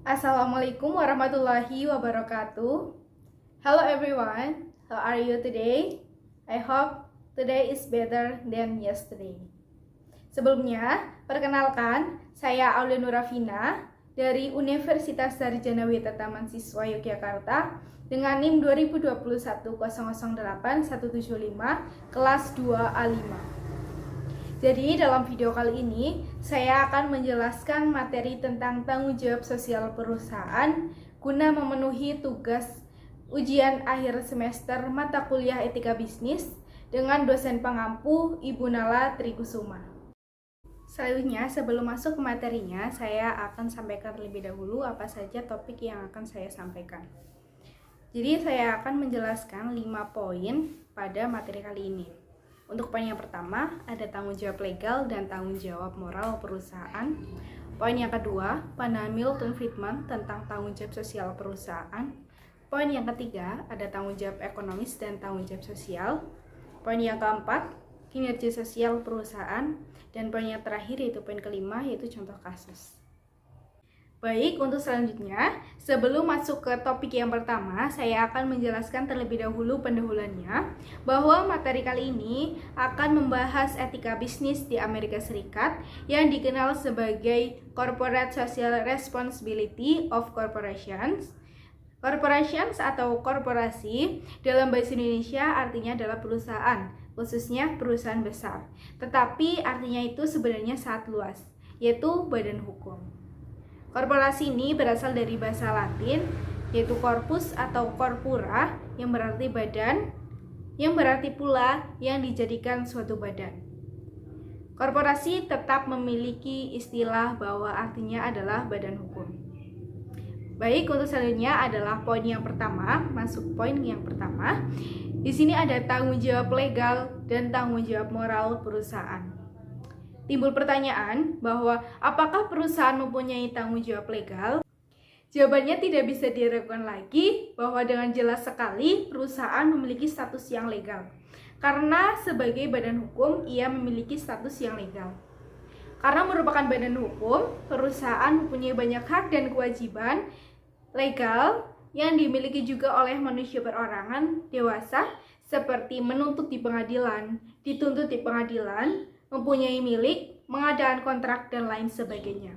Assalamualaikum warahmatullahi wabarakatuh. Hello everyone, how are you today? I hope today is better than yesterday. Sebelumnya, perkenalkan, saya Aulia Nurafina dari Universitas Sarjana Wita Taman Siswa Yogyakarta dengan NIM 2021008175 kelas 2A5. Jadi dalam video kali ini saya akan menjelaskan materi tentang tanggung jawab sosial perusahaan guna memenuhi tugas ujian akhir semester mata kuliah etika bisnis dengan dosen pengampu Ibu Nala Trikusuma. Selanjutnya, sebelum masuk ke materinya, saya akan sampaikan terlebih dahulu apa saja topik yang akan saya sampaikan. Jadi saya akan menjelaskan 5 poin pada materi kali ini. Untuk poin yang pertama, ada tanggung jawab legal dan tanggung jawab moral perusahaan. Poin yang kedua, pandangan Milton Friedman tentang tanggung jawab sosial perusahaan. Poin yang ketiga, ada tanggung jawab ekonomis dan tanggung jawab sosial. Poin yang keempat, kinerja sosial perusahaan. Dan poin yang terakhir yaitu poin kelima, yaitu contoh kasus. Baik, untuk selanjutnya, sebelum masuk ke topik yang pertama, saya akan menjelaskan terlebih dahulu pendahuluannya bahwa materi kali ini akan membahas etika bisnis di Amerika Serikat yang dikenal sebagai Corporate Social Responsibility of Corporations. Corporations atau korporasi dalam bahasa Indonesia artinya adalah perusahaan, khususnya perusahaan besar. Tetapi artinya itu sebenarnya sangat luas, yaitu badan hukum. Korporasi ini berasal dari bahasa Latin, yaitu corpus atau corpora, yang berarti badan, yang berarti pula yang dijadikan suatu badan. Korporasi tetap memiliki istilah bahwa artinya adalah badan hukum. Baik, untuk selanjutnya adalah poin yang pertama, masuk poin yang pertama. Di sini ada tanggung jawab legal dan tanggung jawab moral perusahaan. Timbul pertanyaan bahwa apakah perusahaan mempunyai tanggung jawab legal? Jawabannya tidak bisa diragukan lagi bahwa dengan jelas sekali perusahaan memiliki status yang legal. Karena sebagai badan hukum, ia memiliki status yang legal. Karena merupakan badan hukum, perusahaan mempunyai banyak hak dan kewajiban legal yang dimiliki juga oleh manusia perorangan dewasa seperti menuntut di pengadilan, dituntut di pengadilan, mempunyai milik, mengadakan kontrak, dan lain sebagainya.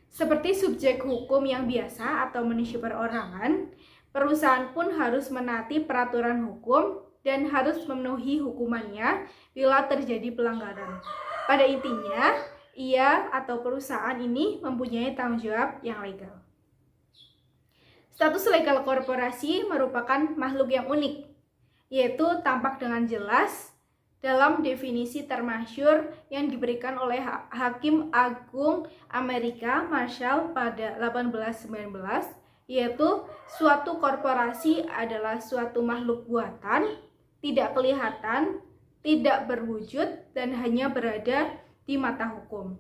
Seperti subjek hukum yang biasa atau manusia perorangan, perusahaan pun harus menaati peraturan hukum dan harus memenuhi hukumannya bila terjadi pelanggaran. Pada intinya, ia atau perusahaan ini mempunyai tanggung jawab yang legal. Status legal korporasi merupakan makhluk yang unik, yaitu tampak dengan jelas dalam definisi termasyhur yang diberikan oleh Hakim Agung Amerika Marshall pada 1819, yaitu suatu korporasi adalah suatu makhluk buatan, tidak kelihatan, tidak berwujud, dan hanya berada di mata hukum.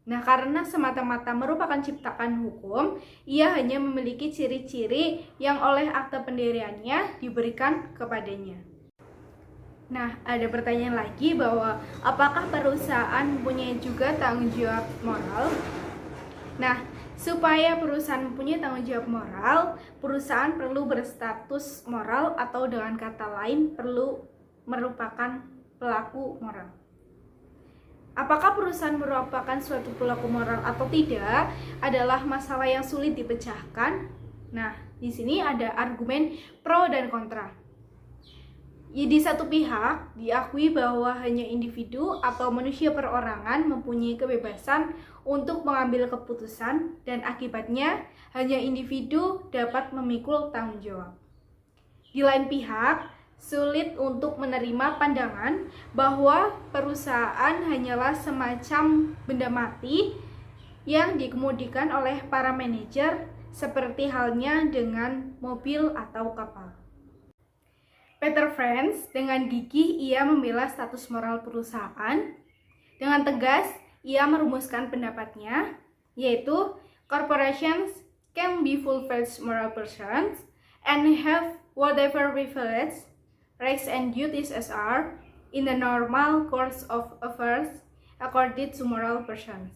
Nah, karena semata-mata merupakan ciptaan hukum, ia hanya memiliki ciri-ciri yang oleh akte pendiriannya diberikan kepadanya. Nah, ada pertanyaan lagi bahwa apakah perusahaan mempunyai juga tanggung jawab moral? Nah, supaya perusahaan mempunyai tanggung jawab moral, perusahaan perlu berstatus moral atau dengan kata lain perlu merupakan pelaku moral. Apakah perusahaan merupakan suatu pelaku moral atau tidak adalah masalah yang sulit dipecahkan. Nah, di sini ada argumen pro dan kontra. Di satu pihak, diakui bahwa hanya individu atau manusia perorangan mempunyai kebebasan untuk mengambil keputusan dan akibatnya hanya individu dapat memikul tanggung jawab. Di lain pihak, sulit untuk menerima pandangan bahwa perusahaan hanyalah semacam benda mati yang dikemudikan oleh para manajer seperti halnya dengan mobil atau kapal. Peter Franz dengan gigih ia membela status moral perusahaan. Dengan tegas, ia merumuskan pendapatnya, yaitu corporations can be full-fledged moral persons and have whatever privilege, rights, and duties as are in the normal course of affairs according to moral persons.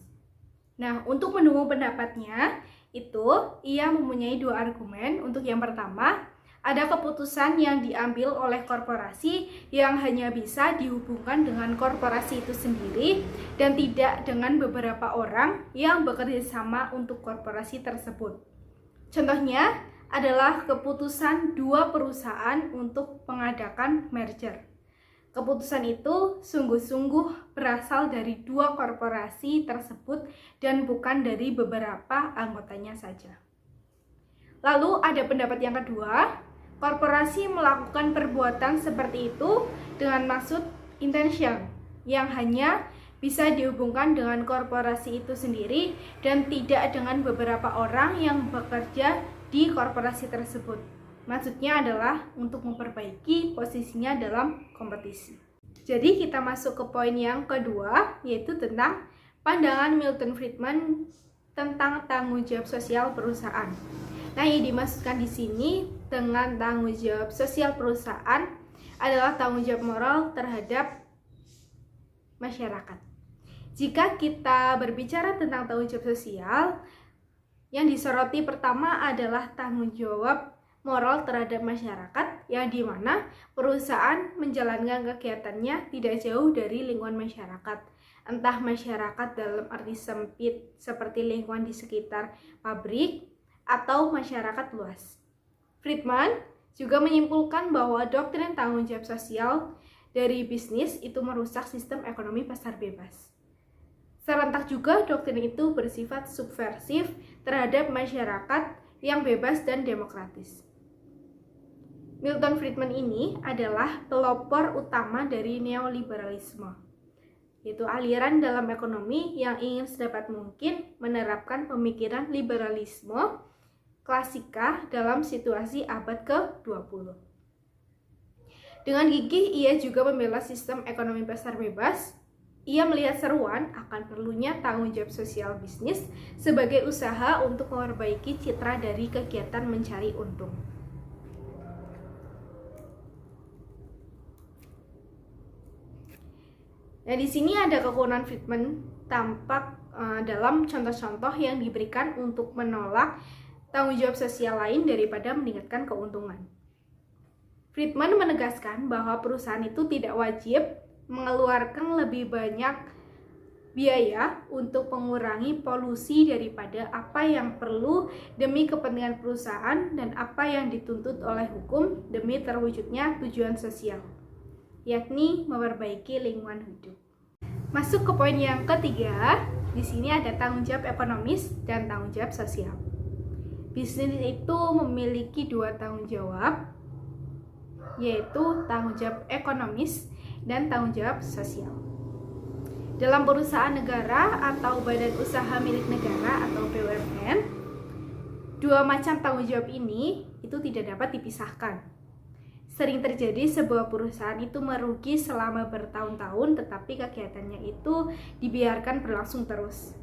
Nah, untuk mendukung pendapatnya, itu ia mempunyai dua argumen. Untuk yang pertama, ada keputusan yang diambil oleh korporasi yang hanya bisa dihubungkan dengan korporasi itu sendiri dan tidak dengan beberapa orang yang bekerja sama untuk korporasi tersebut. Contohnya adalah keputusan dua perusahaan untuk mengadakan merger. Keputusan itu sungguh-sungguh berasal dari dua korporasi tersebut dan bukan dari beberapa anggotanya saja. Lalu ada pendapat yang kedua, korporasi melakukan perbuatan seperti itu dengan maksud intention yang hanya bisa dihubungkan dengan korporasi itu sendiri dan tidak dengan beberapa orang yang bekerja di korporasi tersebut. Maksudnya adalah untuk memperbaiki posisinya dalam kompetisi. Jadi kita masuk ke poin yang kedua, yaitu tentang pandangan Milton Friedman tentang tanggung jawab sosial perusahaan. Nah, yang dimaksudkan di sini dengan tanggung jawab sosial perusahaan adalah tanggung jawab moral terhadap masyarakat. Jika kita berbicara tentang tanggung jawab sosial, yang disoroti pertama adalah tanggung jawab moral terhadap masyarakat, yang dimana perusahaan menjalankan kegiatannya tidak jauh dari lingkungan masyarakat, entah masyarakat dalam arti sempit seperti lingkungan di sekitar pabrik atau masyarakat luas. Friedman juga menyimpulkan bahwa doktrin tanggung jawab sosial dari bisnis itu merusak sistem ekonomi pasar bebas. Serentak juga doktrin itu bersifat subversif terhadap masyarakat yang bebas dan demokratis. Milton Friedman ini adalah pelopor utama dari neoliberalisme, yaitu aliran dalam ekonomi yang ingin sedapat mungkin menerapkan pemikiran liberalisme klasika dalam situasi abad ke-20. Dengan gigih, ia juga membela sistem ekonomi pasar bebas. Ia melihat seruan akan perlunya tanggung jawab sosial bisnis sebagai usaha untuk memperbaiki citra dari kegiatan mencari untung. Nah, di sini ada kekuatan Friedman tampak dalam contoh-contoh yang diberikan untuk menolak tanggung jawab sosial lain daripada meningkatkan keuntungan. Friedman menegaskan bahwa perusahaan itu tidak wajib mengeluarkan lebih banyak biaya untuk mengurangi polusi daripada apa yang perlu demi kepentingan perusahaan dan apa yang dituntut oleh hukum demi terwujudnya tujuan sosial, yakni memperbaiki lingkungan hidup. Masuk ke poin yang ketiga, di sini ada tanggung jawab ekonomis dan tanggung jawab sosial. Bisnis itu memiliki dua tanggung jawab, yaitu tanggung jawab ekonomis dan tanggung jawab sosial. Dalam perusahaan negara atau badan usaha milik negara atau BUMN, dua macam tanggung jawab ini itu tidak dapat dipisahkan. Sering terjadi sebuah perusahaan itu merugi selama bertahun-tahun, tetapi kegiatannya itu dibiarkan berlangsung terus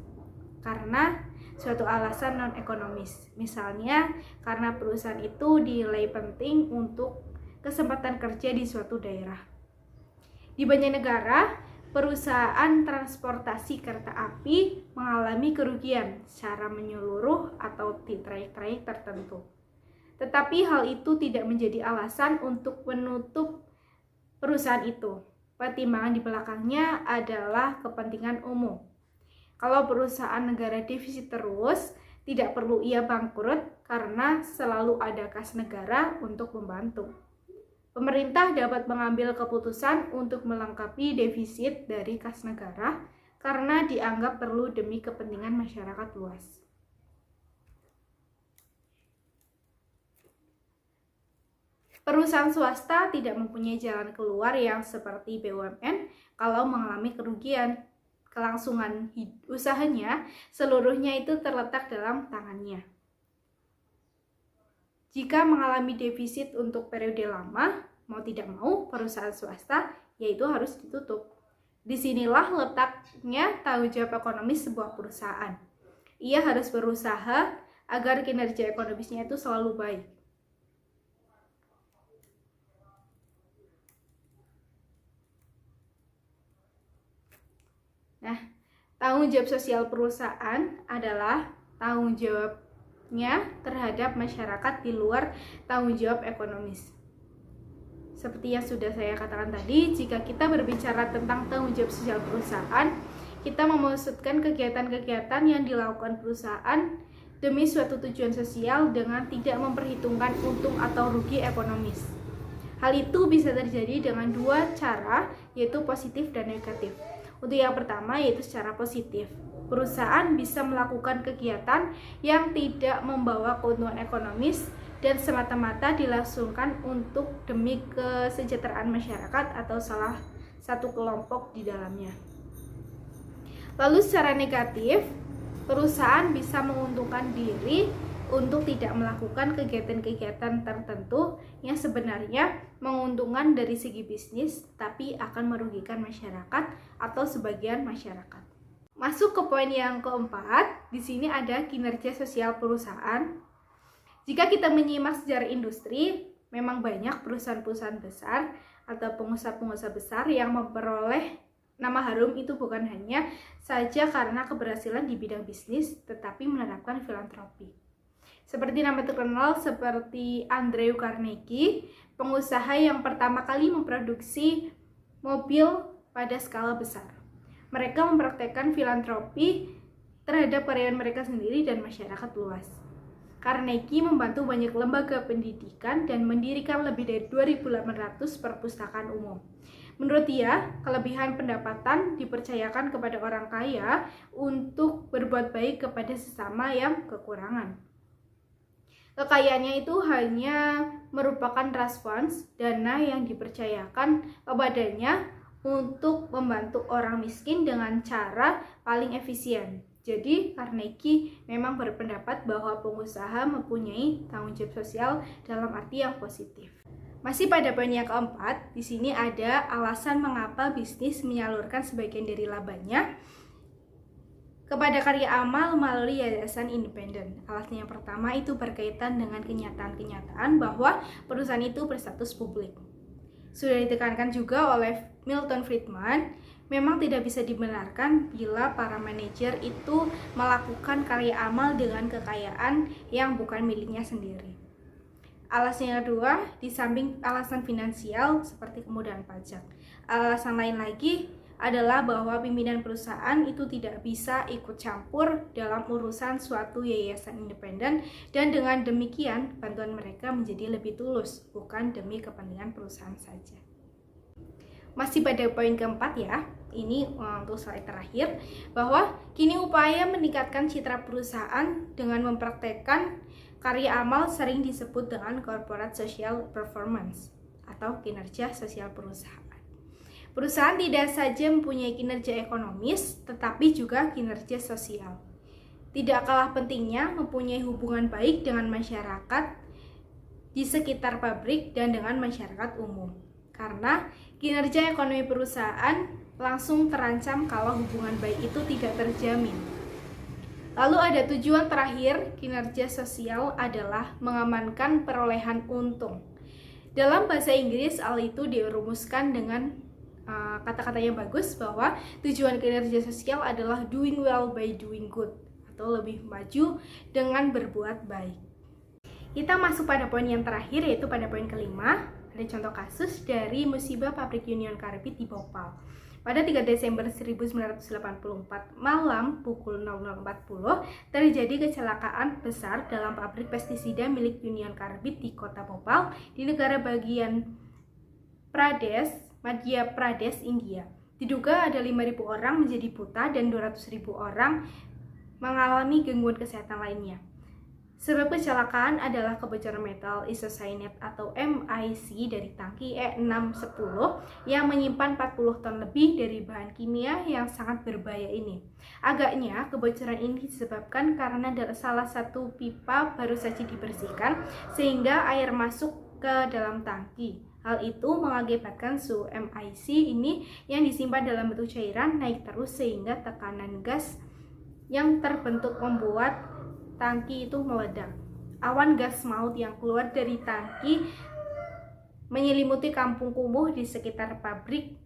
karena suatu alasan non-ekonomis. Misalnya karena perusahaan itu dinilai penting untuk kesempatan kerja di suatu daerah. Di banyak negara, perusahaan transportasi kereta api mengalami kerugian secara menyeluruh atau di trayek-trayek tertentu. Tetapi hal itu tidak menjadi alasan untuk menutup perusahaan itu. Pertimbangan di belakangnya adalah kepentingan umum. Kalau perusahaan negara defisit terus, tidak perlu ia bangkrut karena selalu ada kas negara untuk membantu. Pemerintah dapat mengambil keputusan untuk melengkapi defisit dari kas negara karena dianggap perlu demi kepentingan masyarakat luas. Perusahaan swasta tidak mempunyai jalan keluar yang seperti BUMN kalau mengalami kerugian. Kelangsungan usahanya seluruhnya itu terletak dalam tangannya. Jika mengalami defisit untuk periode lama, mau tidak mau perusahaan swasta yaitu harus ditutup. Disinilah letaknya tanggung jawab ekonomis sebuah perusahaan. Ia harus berusaha agar kinerja ekonomisnya itu selalu baik. Nah, tanggung jawab sosial perusahaan adalah tanggung jawab terhadap masyarakat di luar tanggung jawab ekonomis. Seperti yang sudah saya katakan tadi, jika kita berbicara tentang tanggung jawab sosial perusahaan, kita memaksudkan kegiatan-kegiatan yang dilakukan perusahaan demi suatu tujuan sosial dengan tidak memperhitungkan untung atau rugi ekonomis. Hal itu bisa terjadi dengan dua cara, yaitu positif dan negatif. Untuk yang pertama, yaitu secara positif. Perusahaan bisa melakukan kegiatan yang tidak membawa keuntungan ekonomis dan semata-mata dilangsungkan untuk demi kesejahteraan masyarakat atau salah satu kelompok di dalamnya. Lalu secara negatif, perusahaan bisa menguntungkan diri untuk tidak melakukan kegiatan-kegiatan tertentu yang sebenarnya menguntungkan dari segi bisnis tapi akan merugikan masyarakat atau sebagian masyarakat. Masuk ke poin yang keempat, di sini ada kinerja sosial perusahaan. Jika kita menyimak sejarah industri, memang banyak perusahaan-perusahaan besar atau pengusaha-pengusaha besar yang memperoleh nama harum itu bukan hanya saja karena keberhasilan di bidang bisnis, tetapi menerapkan filantropi. Seperti nama terkenal seperti Andrew Carnegie, pengusaha yang pertama kali memproduksi mobil pada skala besar. Mereka mempraktekkan filantropi terhadap karyawan mereka sendiri dan masyarakat luas. Carnegie membantu banyak lembaga pendidikan dan mendirikan lebih dari 2.800 perpustakaan umum. Menurut dia, kelebihan pendapatan dipercayakan kepada orang kaya untuk berbuat baik kepada sesama yang kekurangan. Kekayaannya itu hanya merupakan trust funds, dana yang dipercayakan kepadanya untuk membantu orang miskin dengan cara paling efisien. Jadi, Carnegie memang berpendapat bahwa pengusaha mempunyai tanggung jawab sosial dalam arti yang positif. Masih pada poin yang keempat, di sini ada alasan mengapa bisnis menyalurkan sebagian dari labanya kepada karya amal melalui yayasan independen. Alasan yang pertama itu berkaitan dengan kenyataan-kenyataan bahwa perusahaan itu berstatus publik. Sudah ditekankan juga oleh Milton Friedman, memang tidak bisa dibenarkan bila para manajer itu melakukan karya amal dengan kekayaan yang bukan miliknya sendiri. Alasan yang kedua, di samping alasan finansial seperti kemudahan pajak, alasan lain lagi adalah bahwa pimpinan perusahaan itu tidak bisa ikut campur dalam urusan suatu yayasan independen dan dengan demikian bantuan mereka menjadi lebih tulus, bukan demi kepentingan perusahaan saja. Masih pada poin keempat ya, ini untuk slide terakhir, bahwa kini upaya meningkatkan citra perusahaan dengan mempraktekkan karya amal sering disebut dengan corporate social performance atau kinerja sosial perusahaan. Perusahaan tidak saja mempunyai kinerja ekonomis, tetapi juga kinerja sosial. Tidak kalah pentingnya mempunyai hubungan baik dengan masyarakat di sekitar pabrik dan dengan masyarakat umum. Karena kinerja ekonomi perusahaan langsung terancam kalau hubungan baik itu tidak terjamin. Lalu ada tujuan terakhir kinerja sosial adalah mengamankan perolehan untung. Dalam bahasa Inggris, hal itu dirumuskan dengan kata-kata yang bagus bahwa tujuan kinerja sosial adalah doing well by doing good atau lebih maju dengan berbuat baik. Kita masuk pada poin yang terakhir, yaitu pada poin kelima. Ada contoh kasus dari musibah pabrik Union Carbide di Bhopal. Pada 3 Desember 1984 malam pukul 00.40 terjadi kecelakaan besar dalam pabrik pestisida milik Union Carbide di kota Bhopal di negara bagian Madhya Pradesh, India. Diduga ada 5.000 orang menjadi buta dan 200.000 orang mengalami gangguan kesehatan lainnya. Sebab kecelakaan adalah kebocoran metal isocyanate atau MIC dari tangki E610 yang menyimpan 40 ton lebih dari bahan kimia yang sangat berbahaya ini. Agaknya kebocoran ini disebabkan karena salah satu pipa baru saja dibersihkan sehingga air masuk ke dalam tangki. Hal itu mengakibatkan suhu MIC ini yang disimpan dalam bentuk cairan naik terus sehingga tekanan gas yang terbentuk membuat tangki itu meledak. Awan gas maut yang keluar dari tangki menyelimuti kampung kumuh di sekitar pabrik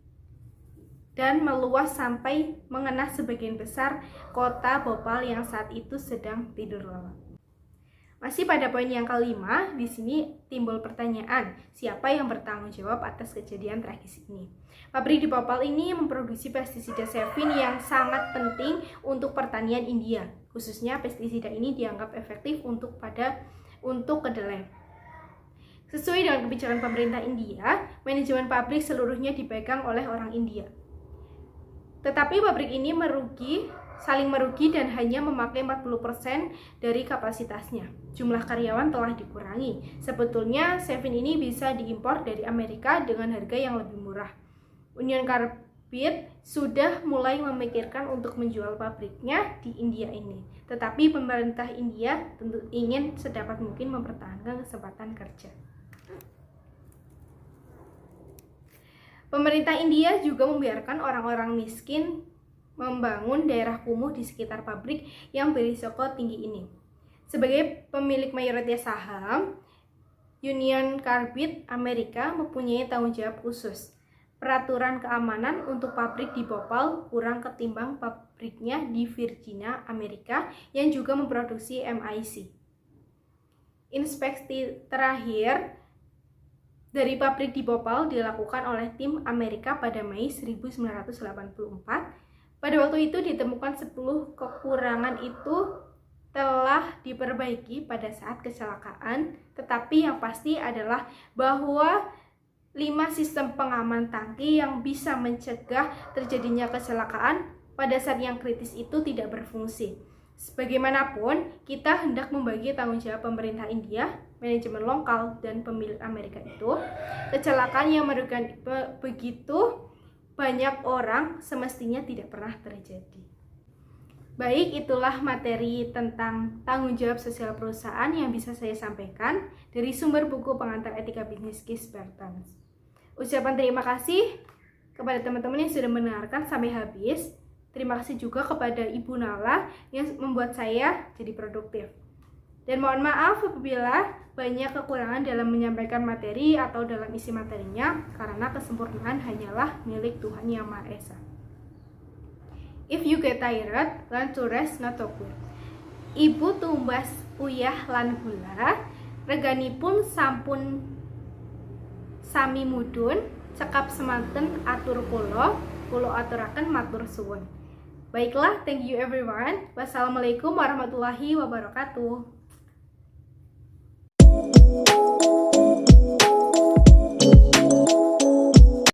dan meluas sampai mengenai sebagian besar kota Bhopal yang saat itu sedang tidur lelap. Masih pada poin yang kelima, di sini timbul pertanyaan, siapa yang bertanggung jawab atas kejadian tragis ini? Pabrik di Bhopal ini memproduksi pestisida Sevin yang sangat penting untuk pertanian India. Khususnya pestisida ini dianggap efektif untuk kedelai. Sesuai dengan kebijakan pemerintah India, manajemen pabrik seluruhnya dipegang oleh orang India. Tetapi pabrik ini saling merugi dan hanya memakai 40% dari kapasitasnya. Jumlah karyawan telah dikurangi. Sebetulnya Sevin ini bisa diimpor dari Amerika dengan harga yang lebih murah. Union Carbide sudah mulai memikirkan untuk menjual pabriknya di India ini. Tetapi pemerintah India tentu ingin sedapat mungkin mempertahankan kesempatan kerja. Pemerintah India juga membiarkan orang-orang miskin membangun daerah kumuh di sekitar pabrik yang berisiko tinggi ini. Sebagai pemilik mayoritas saham, Union Carbide Amerika mempunyai tanggung jawab khusus. Peraturan keamanan untuk pabrik di Bhopal kurang ketimbang pabriknya di Virginia, Amerika yang juga memproduksi MIC. Inspeksi terakhir dari pabrik di Bhopal dilakukan oleh tim Amerika pada Mei 1984. Pada waktu itu ditemukan 10 kekurangan itu telah diperbaiki pada saat kecelakaan, tetapi yang pasti adalah bahwa 5 sistem pengaman tangki yang bisa mencegah terjadinya kecelakaan pada saat yang kritis itu tidak berfungsi. Sebagaimanapun, kita hendak membagi tanggung jawab pemerintah India, manajemen lokal, dan pemilik Amerika itu. Kecelakaan yang merugikan begitu banyak orang semestinya tidak pernah terjadi. Baik, itulah materi tentang tanggung jawab sosial perusahaan yang bisa saya sampaikan dari sumber buku pengantar etika bisnis Keith Bartans. Ucapan terima kasih kepada teman-teman yang sudah mendengarkan sampai habis. Terima kasih juga kepada Ibu Nala yang membuat saya jadi produktif. Dan mohon maaf apabila banyak kekurangan dalam menyampaikan materi atau dalam isi materinya, karena kesempurnaan hanyalah milik Tuhan Yang Maha Esa. If you get tired, learn to rest, not to quit. Ibu tumbas uyah lan gula, reganipun sampun sami mudhun, cekap semanten atur kula aturaken matur suwun. Baiklah, thank you everyone. Wassalamualaikum warahmatullahi wabarakatuh.